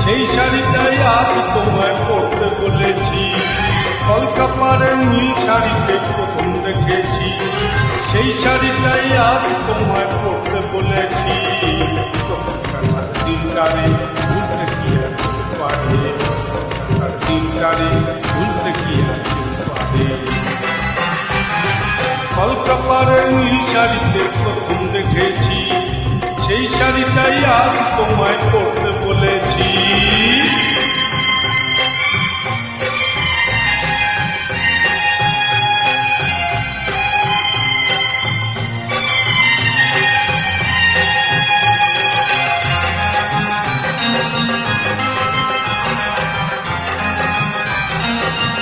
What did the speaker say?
সেই শাড়িটাই আজ তোমায় পরতে বলেছি। কলকাপাড়ের নীল শাড়িতে প্রথম দেখেছি, সেই শাড়িটাই আজ তোমায় পরতে বলেছি। দিনটারে ভুলতে কি আর পারে, দিনটারে ভুলতে কি আর পারে। কলকাপাড়ের নীল শাড়িতে প্রথম দেখেছি, সেই শাড়িটাই আজ তোমায় পরতে বলেছি।